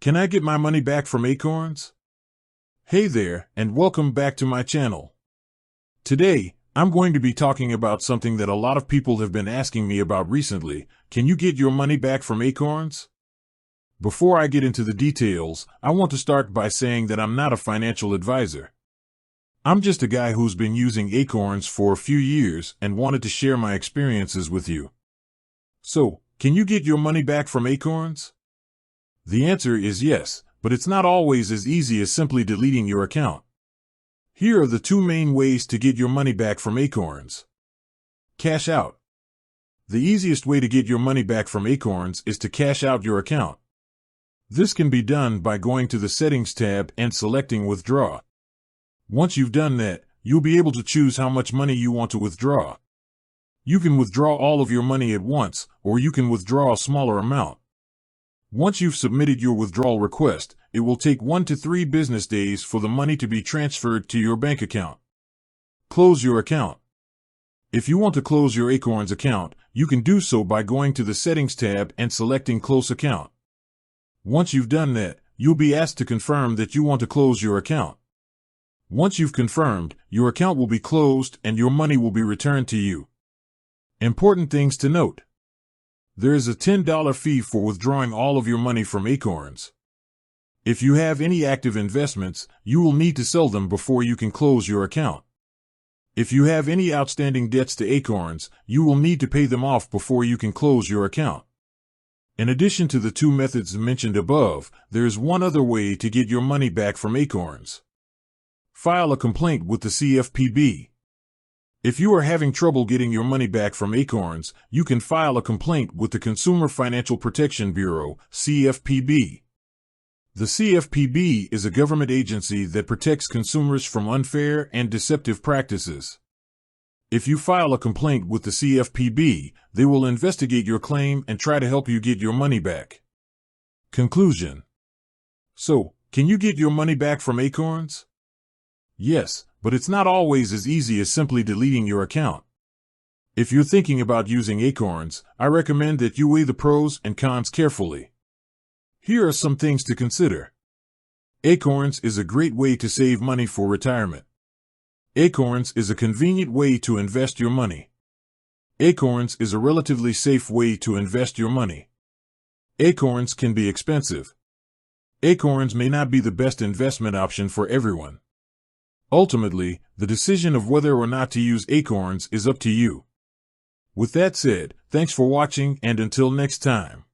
Can I get my money back from Acorns? Hey there, and welcome back to my channel. Today, I'm going to be talking about something that a lot of people have been asking me about recently. Can you get your money back from Acorns? Before I get into the details, I want to start by saying that I'm not a financial advisor. I'm just a guy who's been using Acorns for a few years and wanted to share my experiences with you. So, can you get your money back from Acorns? The answer is yes, but it's not always as easy as simply deleting your account. Here are the two main ways to get your money back from Acorns. Cash out. The easiest way to get your money back from Acorns is to cash out your account. This can be done by going to the Settings tab and selecting Withdraw. Once you've done that, you'll be able to choose how much money you want to withdraw. You can withdraw all of your money at once, or you can withdraw a smaller amount. Once you've submitted your withdrawal request, it will take 1 to 3 business days for the money to be transferred to your bank account. Close your account. If you want to close your Acorns account, you can do so by going to the Settings tab and selecting Close Account. Once you've done that, you'll be asked to confirm that you want to close your account. Once you've confirmed, your account will be closed and your money will be returned to you. Important things to note. There is a $10 fee for withdrawing all of your money from Acorns. If you have any active investments, you will need to sell them before you can close your account. If you have any outstanding debts to Acorns, you will need to pay them off before you can close your account. In addition to the two methods mentioned above, there is one other way to get your money back from Acorns. File a complaint with the CFPB. If you are having trouble getting your money back from Acorns, you can file a complaint with the Consumer Financial Protection Bureau, CFPB. The CFPB is a government agency that protects consumers from unfair and deceptive practices. If you file a complaint with the CFPB, they will investigate your claim and try to help you get your money back. Conclusion. So, can you get your money back from Acorns? Yes, but it's not always as easy as simply deleting your account. If you're thinking about using Acorns, I recommend that you weigh the pros and cons carefully. Here are some things to consider. Acorns is a great way to save money for retirement. Acorns is a convenient way to invest your money. Acorns is a relatively safe way to invest your money. Acorns can be expensive. Acorns may not be the best investment option for everyone. Ultimately, the decision of whether or not to use Acorns is up to you. With that said, thanks for watching and until next time.